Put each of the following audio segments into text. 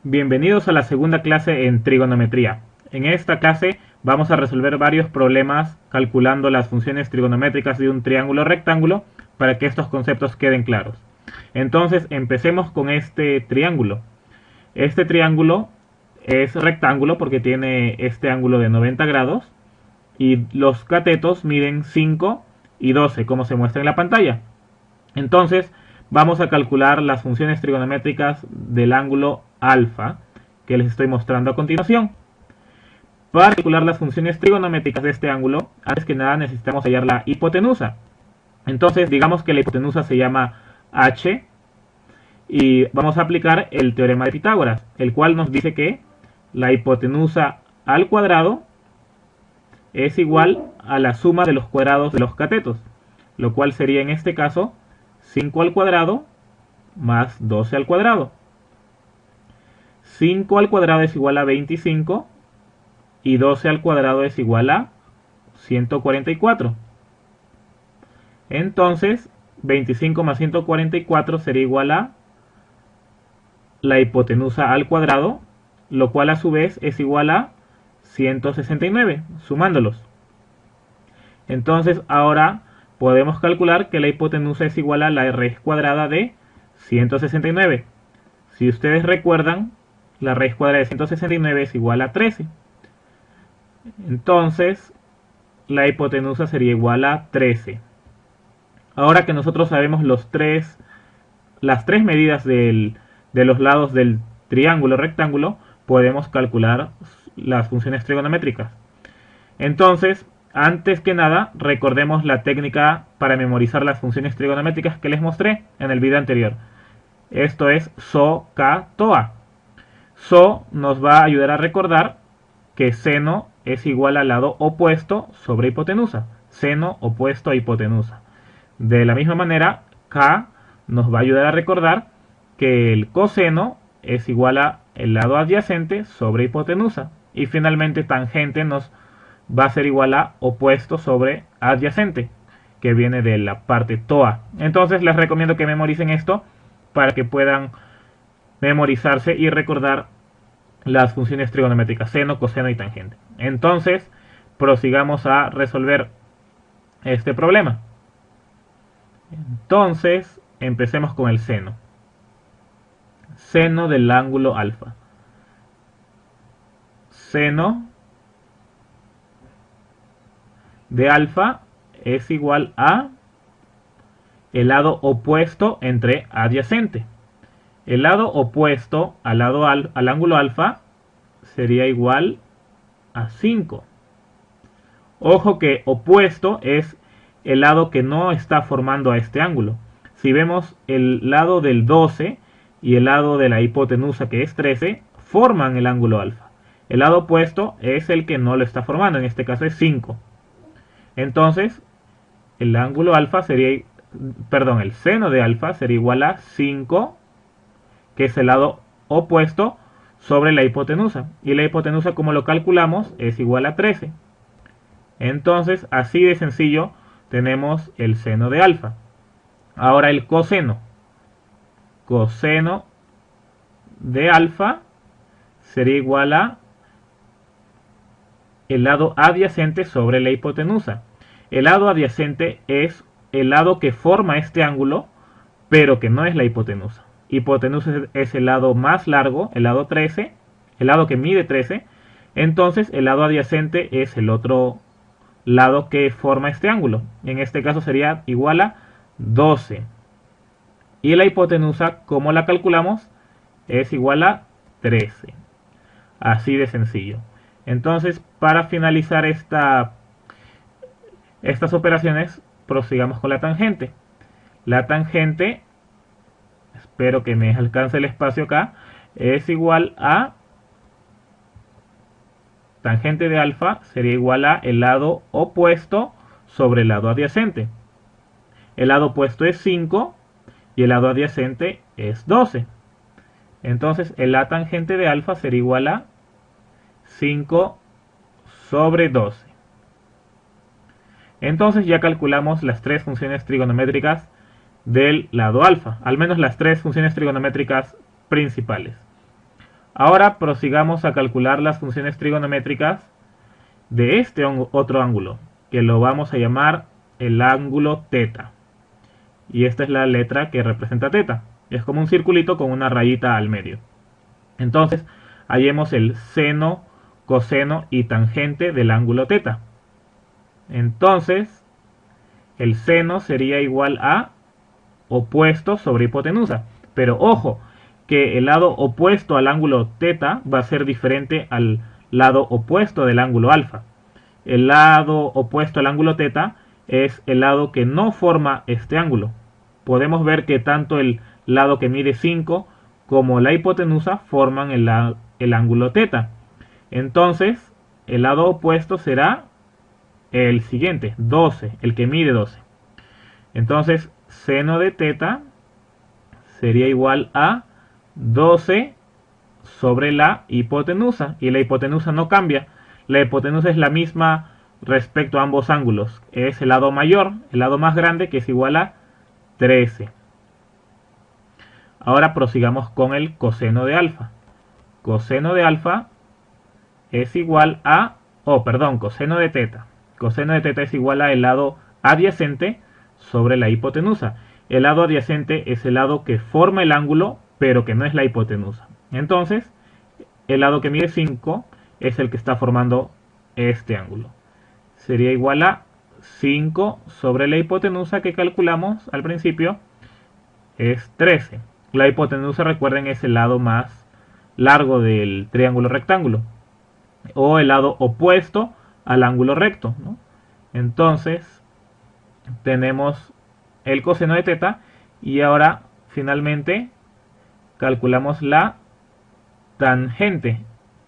Bienvenidos a la segunda clase en trigonometría. En esta clase vamos a resolver varios problemas calculando las funciones trigonométricas de un triángulo rectángulo para que estos conceptos queden claros. Entonces empecemos con este triángulo. Este triángulo es rectángulo porque tiene este ángulo de 90 grados y los catetos miden 5 y 12 como se muestra en la pantalla. Entonces vamos a calcular las funciones trigonométricas del ángulo alfa que les estoy mostrando a continuación. Para calcular las funciones trigonométricas de este ángulo, antes que nada necesitamos hallar la hipotenusa. Entonces digamos que la hipotenusa se llama h y vamos a aplicar el teorema de Pitágoras, el cual nos dice que la hipotenusa al cuadrado es igual a la suma de los cuadrados de los catetos, lo cual sería en este caso 5 al cuadrado más 12 al cuadrado. 5 al cuadrado es igual a 25 y 12 al cuadrado es igual a 144. Entonces 25 más 144 sería igual a la hipotenusa al cuadrado, lo cual a su vez es igual a 169, sumándolos. Entonces ahora podemos calcular que la hipotenusa es igual a la raíz cuadrada de 169. Si ustedes recuerdan, la raíz cuadrada de 169 es igual a 13. Entonces la hipotenusa sería igual a 13. Ahora que nosotros sabemos las tres medidas de los lados del triángulo rectángulo, podemos calcular las funciones trigonométricas. Entonces, antes que nada, recordemos la técnica para memorizar las funciones trigonométricas que les mostré en el video anterior. Esto es SOHCAHTOA. SO nos va a ayudar a recordar que seno es igual al lado opuesto sobre hipotenusa. Seno opuesto a hipotenusa. De la misma manera, K nos va a ayudar a recordar que el coseno es igual a el lado adyacente sobre hipotenusa. Y finalmente tangente nos va a ser igual a opuesto sobre adyacente, que viene de la parte TOA. Entonces les recomiendo que memoricen esto para que puedan memorizarse y recordar las funciones trigonométricas seno, coseno y tangente. Entonces prosigamos a resolver este problema. Entonces empecemos con el seno. Seno del ángulo alfa. Seno de alfa es igual a el lado opuesto entre adyacente. El lado opuesto al ángulo alfa sería igual a 5. Ojo que opuesto es el lado que no está formando a este ángulo. Si vemos el lado del 12 y el lado de la hipotenusa, que es 13, forman el ángulo alfa. El lado opuesto es el que no lo está formando, en este caso es 5. Entonces, el ángulo alfa sería, el seno de alfa sería igual a 5, que es el lado opuesto sobre la hipotenusa. Y la hipotenusa, como lo calculamos, es igual a 13. Entonces, así de sencillo, tenemos el seno de alfa. Ahora el coseno. Coseno de alfa sería igual a el lado adyacente sobre la hipotenusa. El lado adyacente es el lado que forma este ángulo, pero que no es la hipotenusa. Hipotenusa es el lado más largo, el lado 13, el lado que mide 13. Entonces el lado adyacente es el otro lado que forma este ángulo. En este caso sería igual a 12. Y la hipotenusa, como la calculamos, es igual a 13. Así de sencillo. Entonces, para finalizar estas operaciones, prosigamos con la tangente. La tangente, espero que me alcance el espacio acá, es igual a tangente de alfa sería igual a el lado opuesto sobre el lado adyacente. El lado opuesto es 5 y el lado adyacente es 12. Entonces la tangente de alfa sería igual a 5 sobre 12. Entonces ya calculamos las tres funciones trigonométricas del lado alfa, al menos las tres funciones trigonométricas principales. Ahora prosigamos a calcular las funciones trigonométricas de este otro ángulo, que lo vamos a llamar el ángulo θ. Y esta es la letra que representa θ. Es como un circulito con una rayita al medio. Entonces, hallemos el seno, coseno y tangente del ángulo θ. Entonces, el seno sería igual a opuesto sobre hipotenusa. Pero ojo, que el lado opuesto al ángulo θ va a ser diferente al lado opuesto del ángulo alfa. El lado opuesto al ángulo θ es el lado que no forma este ángulo. Podemos ver que tanto el lado que mide 5 como la hipotenusa forman el ángulo θ. Entonces, el lado opuesto será el siguiente, 12, el que mide 12. Entonces, seno de θ sería igual a 12 sobre la hipotenusa. Y la hipotenusa no cambia. La hipotenusa es la misma respecto a ambos ángulos. Es el lado mayor, el lado más grande, que es igual a 13. Ahora prosigamos con el coseno de alfa. Coseno de alfa es igual a, coseno de θ. Coseno de θ es igual a el lado adyacente sobre la hipotenusa. El lado adyacente es el lado que forma el ángulo, pero que no es la hipotenusa. Entonces, el lado que mide 5 es el que está formando este ángulo. Sería igual a 5 sobre la hipotenusa que calculamos al principio, es 13. La hipotenusa, recuerden, es el lado más largo del triángulo rectángulo, o el lado opuesto al ángulo recto, ¿no? Entonces, tenemos el coseno de θ y ahora finalmente calculamos la tangente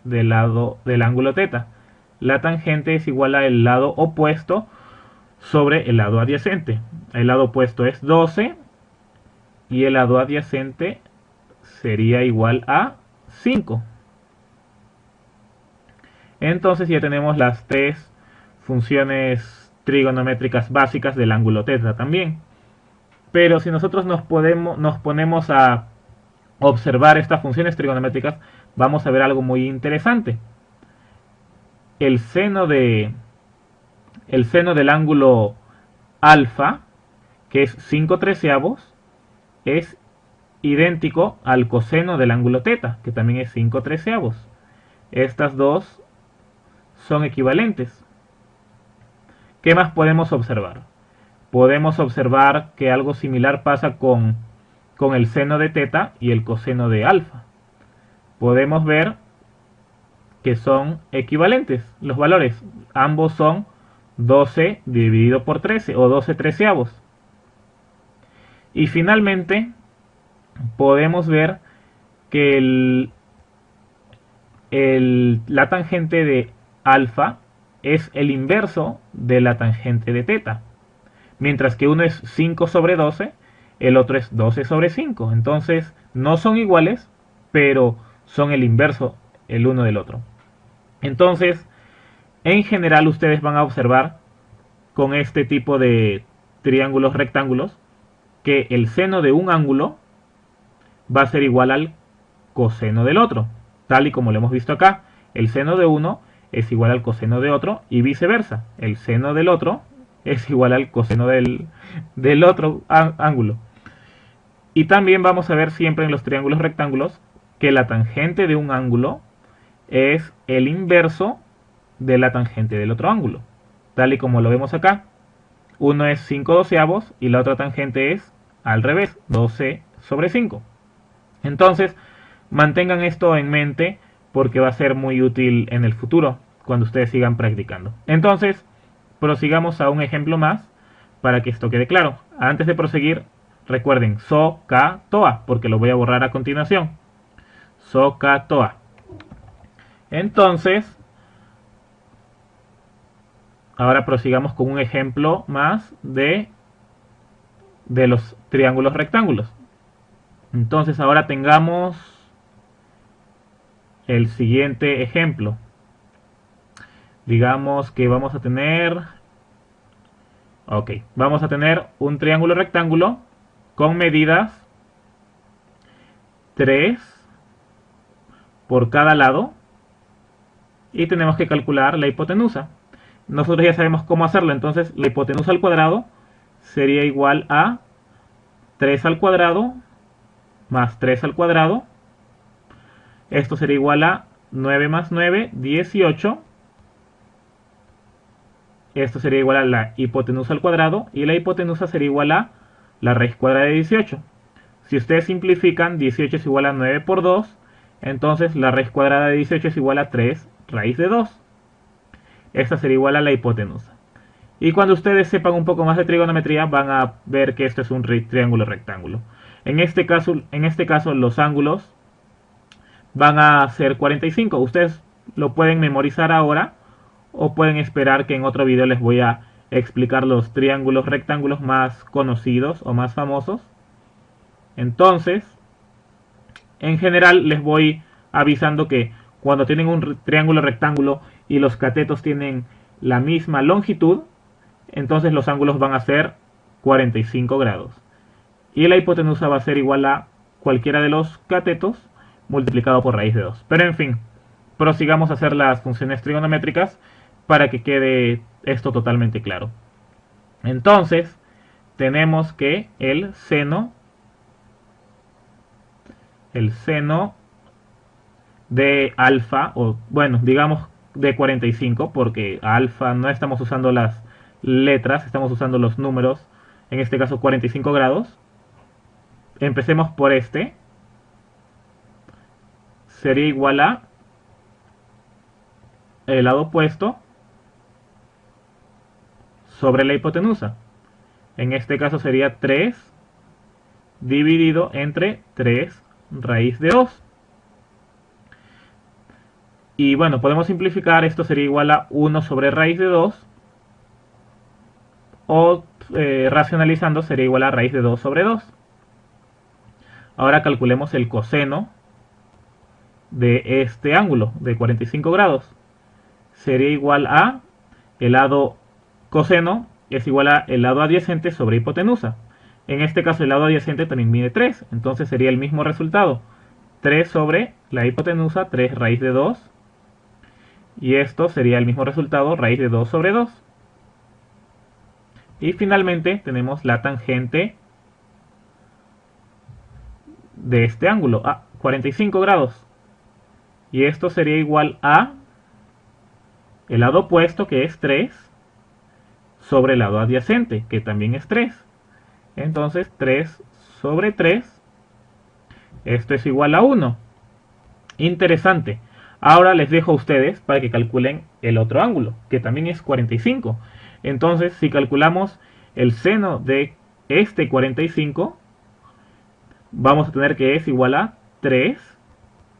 del lado del ángulo θ. La tangente es igual al lado opuesto sobre el lado adyacente. El lado opuesto es 12 y el lado adyacente sería igual a 5. Entonces ya tenemos las tres funciones trigonométricas básicas del ángulo θ también. Pero si nosotros nos ponemos a observar estas funciones trigonométricas, vamos a ver algo muy interesante. El seno del ángulo alfa, que es 5/13, es idéntico al coseno del ángulo θ, que también es 5/13. Estas dos son equivalentes. ¿Qué más podemos observar? Podemos observar que algo similar pasa con el seno de θ y el coseno de alfa. Podemos ver que son equivalentes los valores. Ambos son 12 dividido por 13 o 12/13. Y finalmente podemos ver que la tangente de alfa es el inverso de la tangente de θ. Mientras que uno es 5/12, el otro es 12/5. Entonces no son iguales, pero son el inverso el uno del otro. Entonces, en general ustedes van a observar con este tipo de triángulos rectángulos que el seno de un ángulo va a ser igual al coseno del otro, tal y como lo hemos visto acá. El seno de uno es igual al coseno de otro y viceversa. El seno del otro es igual al coseno del otro ángulo. Y también vamos a ver siempre en los triángulos rectángulos que la tangente de un ángulo es el inverso de la tangente del otro ángulo, tal y como lo vemos acá. Uno es 5/12 y la otra tangente es al revés, 12/5. Entonces, mantengan esto en mente porque va a ser muy útil en el futuro cuando ustedes sigan practicando. Entonces, prosigamos a un ejemplo más para que esto quede claro. Antes de proseguir, recuerden SOHCAHTOA, porque lo voy a borrar a continuación. SOHCAHTOA. Entonces, ahora prosigamos con un ejemplo más de los triángulos rectángulos. Entonces, ahora tengamos el siguiente ejemplo. Digamos que vamos a tener un triángulo rectángulo con medidas 3, por cada lado y tenemos que calcular la hipotenusa. Nosotros ya sabemos cómo hacerlo, entonces la hipotenusa al cuadrado sería igual a 3 al cuadrado más 3 al cuadrado. Esto sería igual a 9 más 9, 18. Esto sería igual a la hipotenusa al cuadrado y la hipotenusa sería igual a la raíz cuadrada de 18. Si ustedes simplifican, 18 es igual a 9 por 2, entonces la raíz cuadrada de 18 es igual a 3 raíz de 2. Esta sería igual a la hipotenusa. Y cuando ustedes sepan un poco más de trigonometría, van a ver que esto es un triángulo rectángulo. En este caso los ángulos van a ser 45. Ustedes lo pueden memorizar ahora o pueden esperar que en otro video les voy a explicar los triángulos rectángulos más conocidos o más famosos. Entonces, en general les voy avisando que cuando tienen un triángulo rectángulo y los catetos tienen la misma longitud, entonces los ángulos van a ser 45 grados. Y la hipotenusa va a ser igual a cualquiera de los catetos multiplicado por raíz de 2. Pero en fin, prosigamos a hacer las funciones trigonométricas para que quede esto totalmente claro. Entonces, tenemos que el seno de alfa, o bueno, digamos de 45, porque a alfa no estamos usando las letras, estamos usando los números, en este caso 45 grados. Empecemos por este. Sería igual a el lado opuesto sobre la hipotenusa. En este caso sería 3 dividido entre 3 raíz de 2. Y bueno, podemos simplificar, esto sería igual a 1 sobre raíz de 2. O racionalizando sería igual a raíz de 2 sobre 2. Ahora calculemos el coseno de este ángulo de 45 grados. Sería igual a el lado coseno es igual a el lado adyacente sobre hipotenusa. En este caso el lado adyacente también mide 3, entonces sería el mismo resultado. 3 sobre la hipotenusa, 3 raíz de 2. Y esto sería el mismo resultado, raíz de 2 sobre 2. Y finalmente tenemos la tangente de este ángulo, a 45 grados. Y esto sería igual a el lado opuesto, que es 3, sobre el lado adyacente, que también es 3. Entonces 3 sobre 3, esto es igual a 1. Interesante. Ahora les dejo a ustedes para que calculen el otro ángulo, que también es 45. Entonces, si calculamos el seno de este 45, vamos a tener que es igual a 3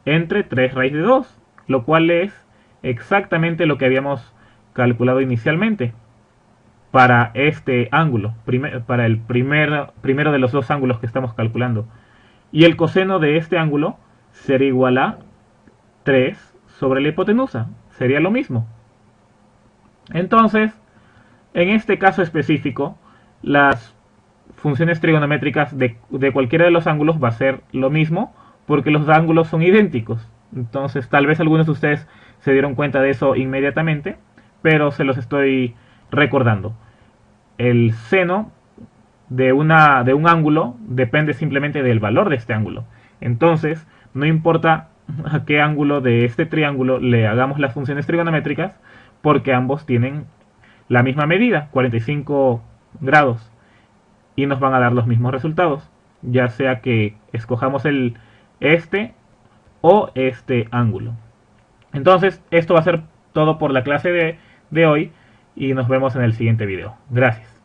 entre 3 raíz de 2, lo cual es exactamente lo que habíamos calculado inicialmente para este ángulo, para el primero de los dos ángulos que estamos calculando. Y el coseno de este ángulo sería igual a 3 sobre la hipotenusa, sería lo mismo. Entonces, en este caso específico, las funciones trigonométricas de cualquiera de los ángulos va a ser lo mismo, porque los ángulos son idénticos. Entonces, tal vez algunos de ustedes se dieron cuenta de eso inmediatamente, pero se los estoy recordando. El seno de un ángulo depende simplemente del valor de este ángulo. Entonces, no importa a qué ángulo de este triángulo le hagamos las funciones trigonométricas, porque ambos tienen la misma medida, 45 grados, y nos van a dar los mismos resultados, ya sea que escojamos este o este ángulo. Entonces, esto va a ser todo por la clase de hoy, y nos vemos en el siguiente video. Gracias.